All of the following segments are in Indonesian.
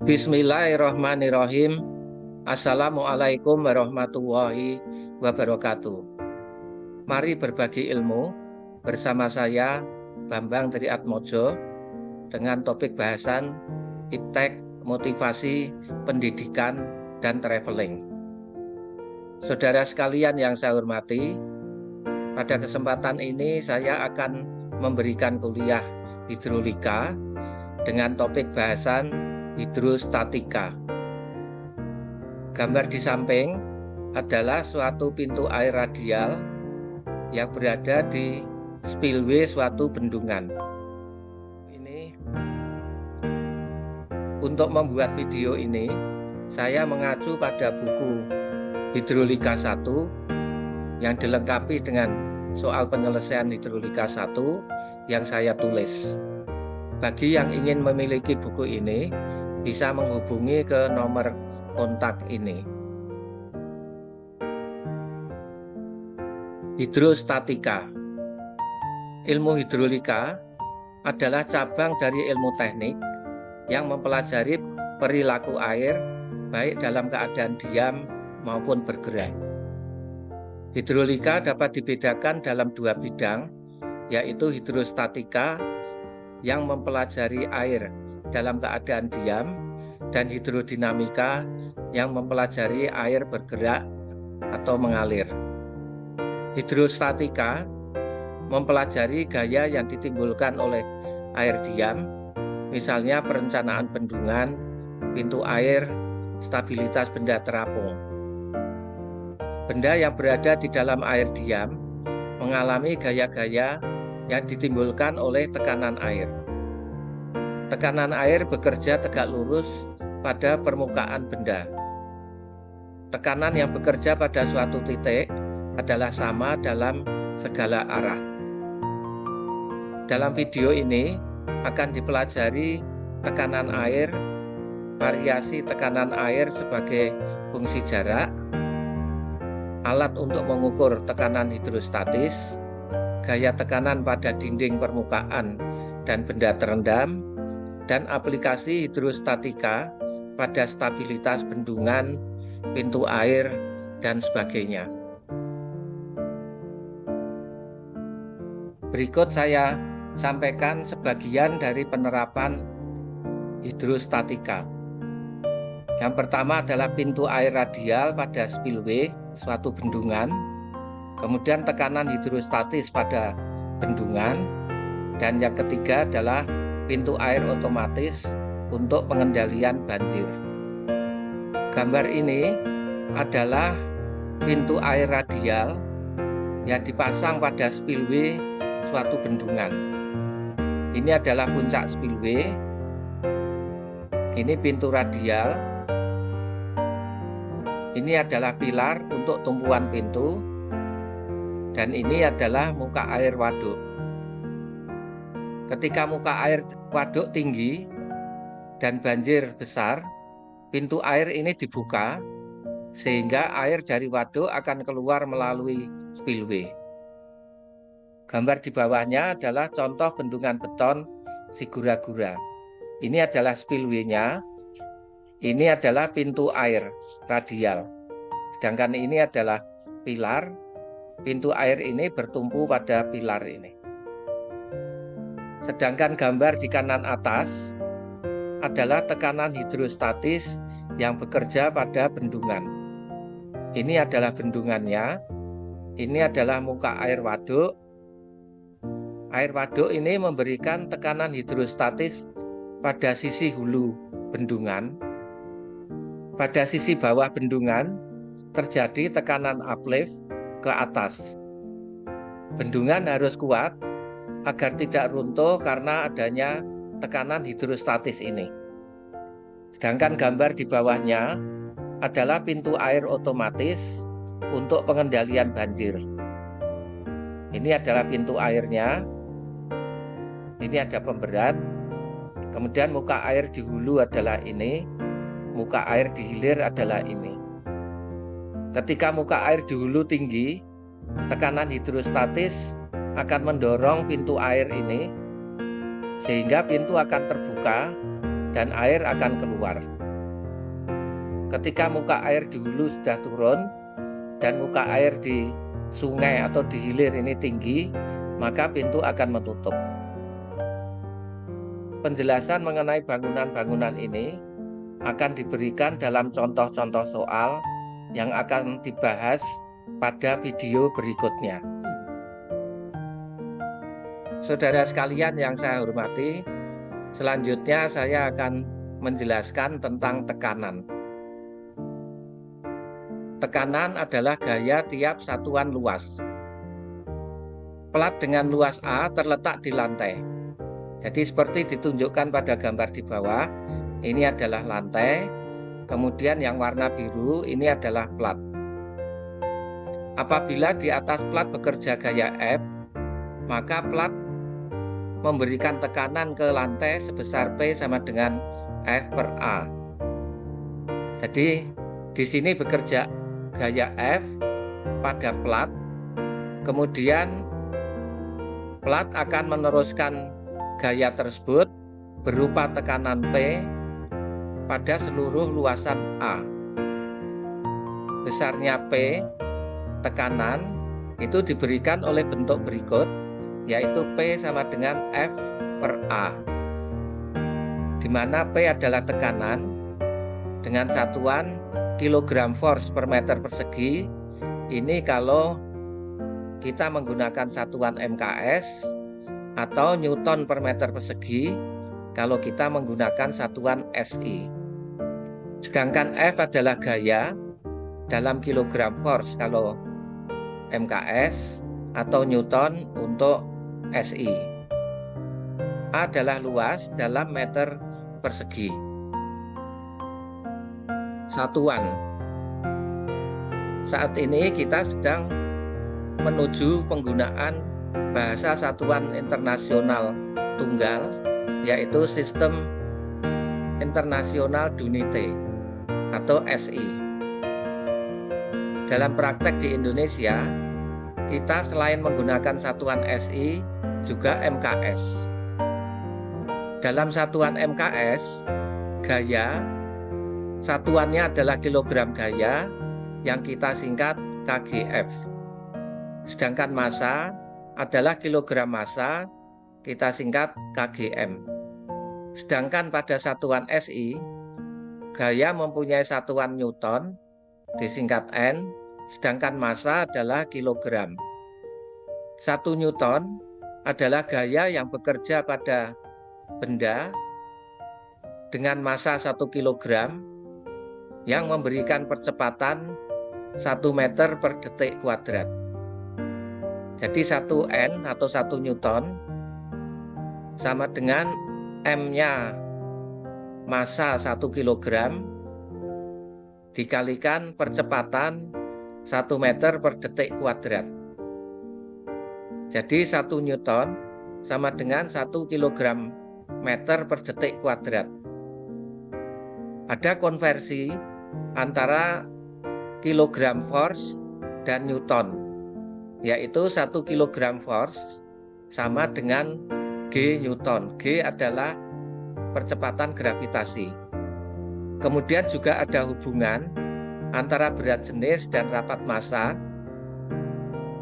Bismillahirrahmanirrahim. Assalamualaikum warahmatullahi wabarakatuh. Mari berbagi ilmu bersama saya Bambang Triatmojo dengan topik bahasan iptek, motivasi, pendidikan, dan traveling. Saudara sekalian yang saya hormati, pada kesempatan ini saya akan memberikan kuliah hidrolika dengan topik bahasan hidrostatika. Gambar di samping adalah suatu pintu air radial yang berada di spillway suatu bendungan. Untuk membuat video ini, saya mengacu pada buku Hidrolika 1 yang dilengkapi dengan soal penyelesaian Hidrolika 1 yang saya tulis. Bagi yang ingin memiliki buku ini, bisa menghubungi ke nomor kontak ini. Hidrostatika. Ilmu hidrolika adalah cabang dari ilmu teknik yang mempelajari perilaku air baik dalam keadaan diam maupun bergerak. Hidrolika dapat dibedakan dalam dua bidang, yaitu hidrostatika yang mempelajari air dalam keadaan diam dan hidrodinamika yang mempelajari air bergerak atau mengalir. Hidrostatika mempelajari gaya yang ditimbulkan oleh air diam, misalnya perencanaan bendungan, pintu air, stabilitas benda terapung. Benda yang berada di dalam air diam mengalami gaya-gaya yang ditimbulkan oleh tekanan air. Tekanan air bekerja tegak lurus pada permukaan benda. Tekanan yang bekerja pada suatu titik adalah sama dalam segala arah. Dalam video ini akan dipelajari tekanan air, variasi tekanan air sebagai fungsi jarak, alat untuk mengukur tekanan hidrostatis, gaya tekanan pada dinding permukaan dan benda terendam, dan aplikasi hidrostatika pada stabilitas bendungan, pintu air, dan sebagainya. Berikut saya sampaikan sebagian dari penerapan hidrostatika. Yang pertama adalah pintu air radial pada spillway suatu bendungan, kemudian tekanan hidrostatis pada bendungan, dan yang ketiga adalah pintu air otomatis untuk pengendalian banjir. Gambar ini adalah pintu air radial yang dipasang pada spillway suatu bendungan. Ini adalah puncak spillway, ini pintu radial, ini adalah pilar untuk tumpuan pintu, dan ini adalah muka air waduk. Ketika muka air waduk tinggi dan banjir besar, pintu air ini dibuka sehingga air dari waduk akan keluar melalui spillway. Gambar di bawahnya adalah contoh bendungan beton Sigura-gura. Ini adalah spillway-nya, ini adalah pintu air radial. Sedangkan ini adalah pilar, pintu air ini bertumpu pada pilar ini. Sedangkan gambar di kanan atas adalah tekanan hidrostatis yang bekerja pada bendungan. Ini adalah bendungannya, ini adalah muka air waduk. Air waduk ini memberikan tekanan hidrostatis pada sisi hulu bendungan. Pada sisi bawah bendungan terjadi tekanan uplift ke atas. Bendungan harus kuat agar tidak runtuh karena adanya tekanan hidrostatis ini. Sedangkan gambar di bawahnya adalah pintu air otomatis untuk pengendalian banjir. Ini adalah pintu airnya. Ini ada pemberat. Kemudian muka air di hulu adalah ini, muka air di hilir adalah ini. Ketika muka air di hulu tinggi, tekanan hidrostatis akan mendorong pintu air ini sehingga pintu akan terbuka dan air akan keluar. Ketika muka air di hulu sudah turun dan muka air di sungai atau di hilir ini tinggi, maka pintu akan menutup. Penjelasan mengenai bangunan-bangunan ini akan diberikan dalam contoh-contoh soal yang akan dibahas pada video berikutnya. Saudara sekalian yang saya hormati, selanjutnya saya akan menjelaskan tentang tekanan. Tekanan adalah gaya tiap satuan luas. Plat dengan luas A terletak di lantai. Jadi seperti ditunjukkan pada gambar di bawah, ini adalah lantai, kemudian yang warna biru ini adalah plat. Apabila di atas plat bekerja gaya F, maka plat memberikan tekanan ke lantai sebesar P sama dengan F per A. Jadi di sini bekerja gaya F pada plat, kemudian plat akan meneruskan gaya tersebut berupa tekanan P pada seluruh luasan A. Besarnya P, tekanan, itu diberikan oleh bentuk berikut, yaitu P sama dengan F per A, di mana P adalah tekanan dengan satuan kilogram force per meter persegi. Ini kalau kita menggunakan satuan MKS, atau Newton per meter persegi kalau kita menggunakan satuan SI. Sedangkan F adalah gaya dalam kilogram force kalau MKS, atau Newton untuk SI. A adalah luas dalam meter persegi. Satuan. Saat ini kita sedang menuju penggunaan bahasa satuan internasional tunggal, yaitu Sistem Internasional d'Unité atau SI. Dalam praktek di Indonesia, kita selain menggunakan satuan SI, juga MKS. Dalam satuan MKS, gaya, satuannya adalah kilogram gaya, yang kita singkat kgf. Sedangkan massa adalah kilogram massa, kita singkat kgm. Sedangkan pada satuan SI, gaya mempunyai satuan Newton, disingkat N, sedangkan massa adalah kilogram. 1 Newton adalah gaya yang bekerja pada benda dengan massa 1 kilogram yang memberikan percepatan 1 meter per detik kuadrat. Jadi 1 N atau 1 Newton sama dengan M-nya massa 1 kilogram dikalikan percepatan 1 meter per detik kuadrat. Jadi 1 Newton sama dengan 1 kilogram meter per detik kuadrat. Ada konversi antara kilogram force dan Newton, yaitu 1 kilogram force sama dengan G Newton. G adalah percepatan gravitasi. Kemudian juga ada hubungan antara berat jenis dan rapat massa,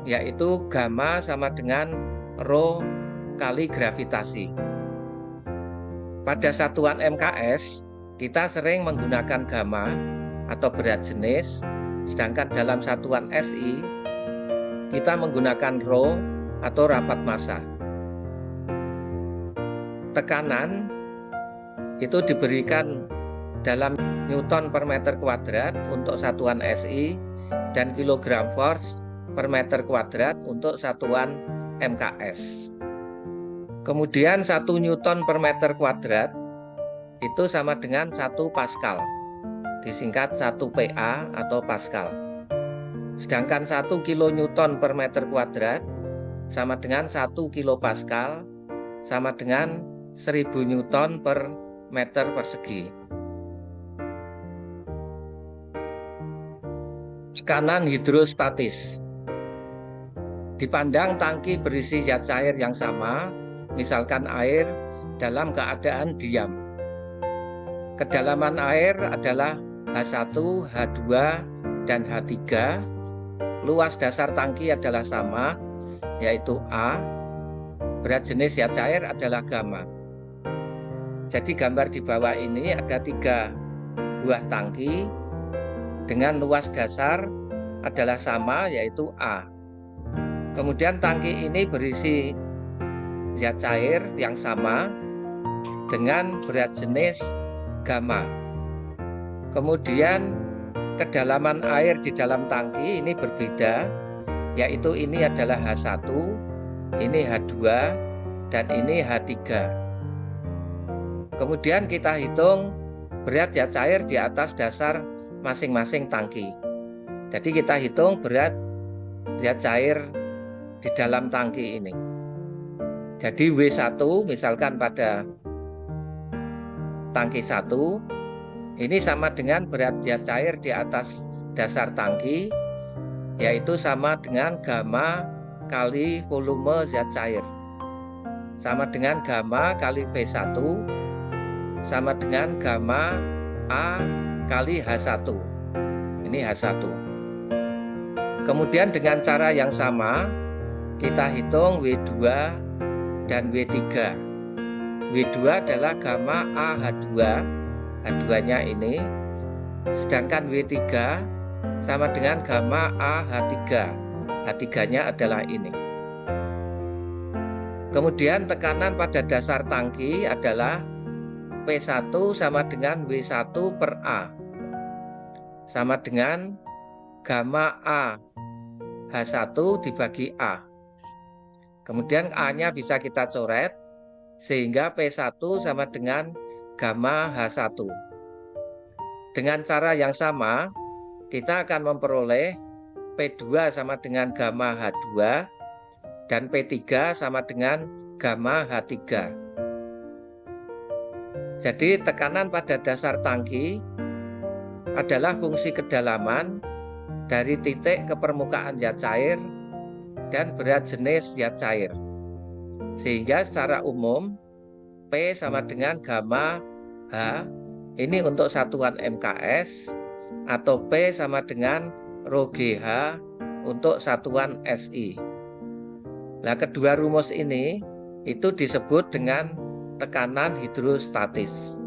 yaitu gamma sama dengan rho kali gravitasi. Pada satuan MKS, kita sering menggunakan gamma atau berat jenis, sedangkan dalam satuan SI, kita menggunakan rho atau rapat massa. Tekanan itu diberikan dalam Newton per meter kuadrat untuk satuan SI dan kilogram force per meter kuadrat untuk satuan MKS. Kemudian 1 Newton per meter kuadrat itu sama dengan 1 Pascal, disingkat 1 PA atau Pascal. Sedangkan 1 kilonewton per meter kuadrat sama dengan 1 kilopascal sama dengan 1000 Newton per meter persegi. Tekanan hidrostatis. Dipandang tangki berisi zat cair yang sama, misalkan air dalam keadaan diam. Kedalaman air adalah H1, H2, dan H3. Luas dasar tangki adalah sama, yaitu A. Berat jenis zat cair adalah gamma. Jadi gambar di bawah ini ada 3 buah tangki dengan luas dasar adalah sama, yaitu A. Kemudian tangki ini berisi zat cair yang sama dengan berat jenis gamma. Kemudian kedalaman air di dalam tangki ini berbeda, yaitu ini adalah H1, ini H2, dan ini H3. Kemudian kita hitung berat zat cair di atas dasar masing-masing tangki. Jadi kita hitung berat zat cair di dalam tangki ini. Jadi W1 misalkan pada tangki 1 ini sama dengan berat zat cair di atas dasar tangki, yaitu sama dengan gamma kali volume zat cair, sama dengan gamma kali V1, sama dengan gamma A kali H1. Ini H1. Kemudian dengan cara yang sama kita hitung W2 dan W3. W2 adalah gamma AH2, H2-nya ini, sedangkan W3 sama dengan gamma AH3, H3-nya adalah ini. Kemudian tekanan pada dasar tangki adalah P1 sama dengan W1 per A, sama dengan gamma A H1 dibagi A. Kemudian A-nya bisa kita coret, sehingga P1 sama dengan gamma H1. Dengan cara yang sama, kita akan memperoleh P2 sama dengan gamma H2, dan P3 sama dengan gamma H3. Jadi tekanan pada dasar tangki adalah fungsi kedalaman dari titik ke permukaan zat cair dan berat jenis zat cair. Sehingga secara umum P sama dengan gamma H ini untuk satuan MKS, atau P sama dengan rho GH untuk satuan SI. Nah, kedua rumus ini itu disebut dengan tekanan hidrostatis.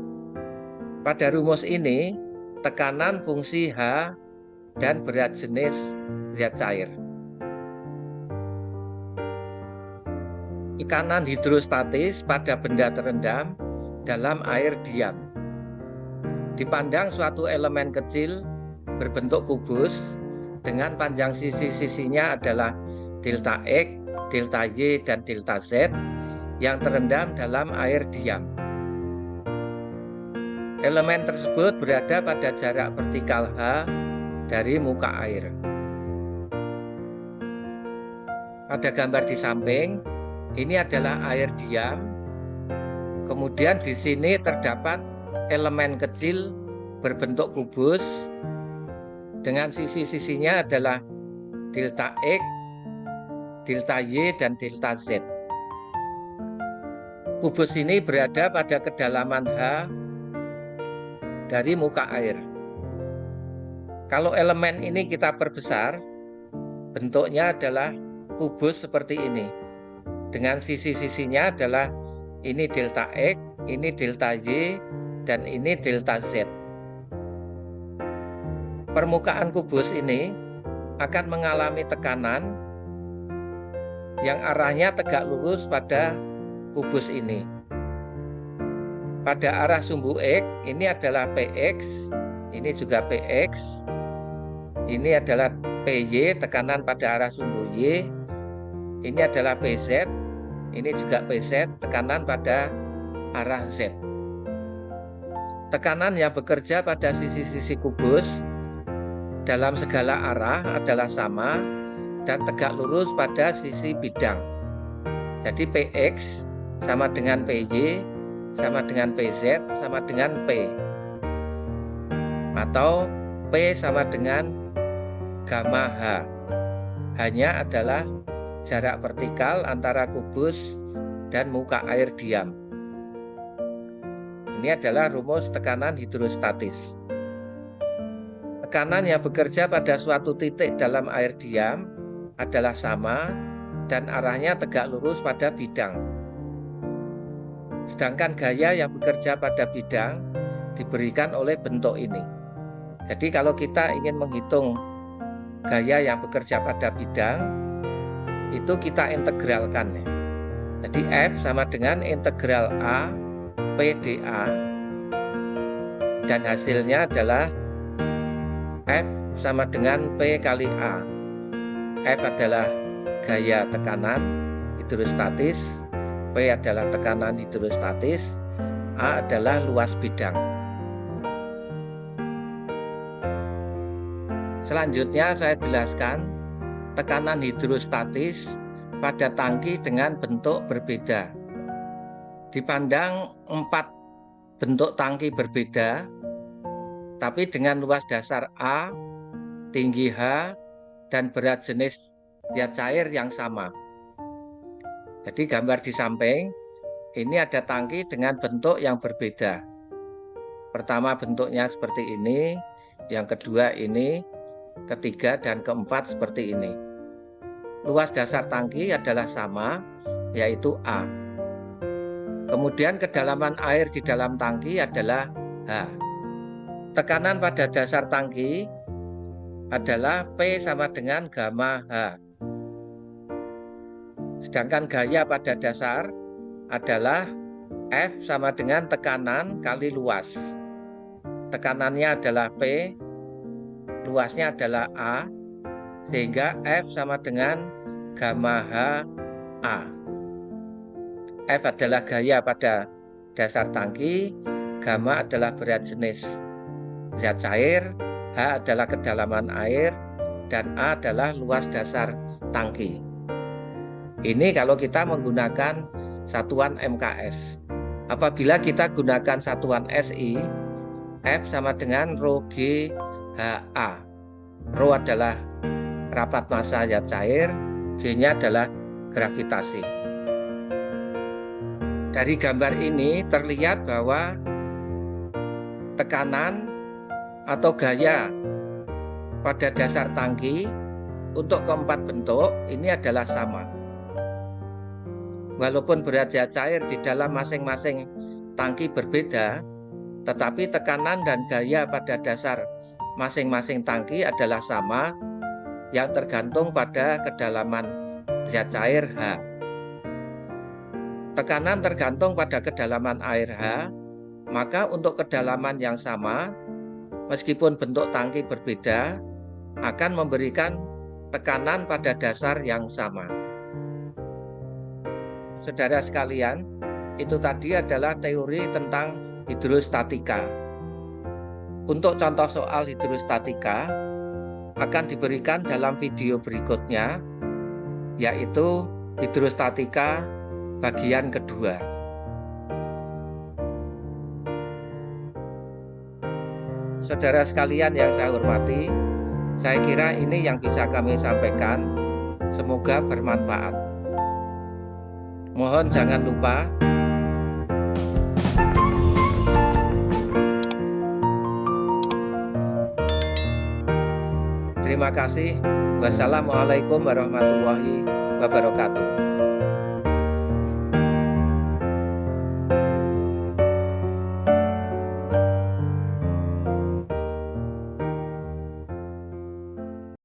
Pada rumus ini tekanan fungsi H dan berat jenis zat cair. Tekanan hidrostatis pada benda terendam dalam air diam. Dipandang suatu elemen kecil berbentuk kubus dengan panjang sisi-sisinya adalah delta X, delta Y, dan delta Z yang terendam dalam air diam. Elemen tersebut berada pada jarak vertikal H dari muka air. Pada gambar di samping, ini adalah air diam. Kemudian di sini terdapat elemen kecil berbentuk kubus dengan sisi-sisinya adalah delta X, delta Y, dan delta Z. Kubus ini berada pada kedalaman H dari muka air. Kalau elemen ini kita perbesar, bentuknya adalah kubus seperti ini. Dengan sisi-sisinya adalah ini delta X, ini delta Y, dan ini delta Z. Permukaan kubus ini akan mengalami tekanan yang arahnya tegak lurus pada kubus ini. Pada arah sumbu X, ini adalah PX, ini juga PX, ini adalah PY, tekanan pada arah sumbu Y, ini adalah PZ, ini juga PZ, tekanan pada arah Z. Tekanan yang bekerja pada sisi-sisi kubus dalam segala arah adalah sama dan tegak lurus pada sisi bidang. Jadi PX sama dengan PY, sama dengan PZ, sama dengan P. Atau P sama dengan gamma H. Hanya adalah jarak vertikal antara kubus dan muka air diam. Ini adalah rumus tekanan hidrostatis. Tekanan yang bekerja pada suatu titik dalam air diam adalah sama dan arahnya tegak lurus pada bidang. Sedangkan gaya yang bekerja pada bidang diberikan oleh bentuk ini. Jadi kalau kita ingin menghitung gaya yang bekerja pada bidang, itu kita integralkan ya. Jadi F sama dengan integral A PdA, dan hasilnya adalah F sama dengan P kali A. F adalah gaya tekanan hidrostatis, P adalah tekanan hidrostatis, A adalah luas bidang. Selanjutnya saya jelaskan tekanan hidrostatis pada tangki dengan bentuk berbeda. Dipandang 4 bentuk tangki berbeda, tapi dengan luas dasar A, tinggi H, dan berat jenis zat cair yang sama. Jadi gambar di samping, ini ada tangki dengan bentuk yang berbeda. Pertama bentuknya seperti ini, yang kedua ini, ketiga dan keempat seperti ini. Luas dasar tangki adalah sama, yaitu A. Kemudian kedalaman air di dalam tangki adalah H. Tekanan pada dasar tangki adalah P sama dengan gamma H. Sedangkan gaya pada dasar adalah F sama dengan tekanan kali luas. Tekanannya adalah P, luasnya adalah A, sehingga F sama dengan gamma H A. F adalah gaya pada dasar tangki, gamma adalah berat jenis zat cair, H adalah kedalaman air, dan A adalah luas dasar tangki. Ini kalau kita menggunakan satuan MKS. Apabila kita gunakan satuan SI, F sama dengan ρ G H A. Ρ adalah rapat massa zat cair, G-nya adalah gravitasi. Dari gambar ini terlihat bahwa tekanan atau gaya pada dasar tangki untuk keempat bentuk ini adalah sama. Walaupun berat zat cair di dalam masing-masing tangki berbeda, tetapi tekanan dan gaya pada dasar masing-masing tangki adalah sama, yang tergantung pada kedalaman zat cair H. Tekanan tergantung pada kedalaman air H, maka untuk kedalaman yang sama, meskipun bentuk tangki berbeda, akan memberikan tekanan pada dasar yang sama. Saudara sekalian, itu tadi adalah teori tentang hidrostatika. Untuk contoh soal hidrostatika akan diberikan dalam video berikutnya, yaitu hidrostatika bagian kedua. Saudara sekalian yang saya hormati, saya kira ini yang bisa kami sampaikan. Semoga bermanfaat. Mohon jangan lupa terima kasih. Wassalamualaikum warahmatullahi wabarakatuh.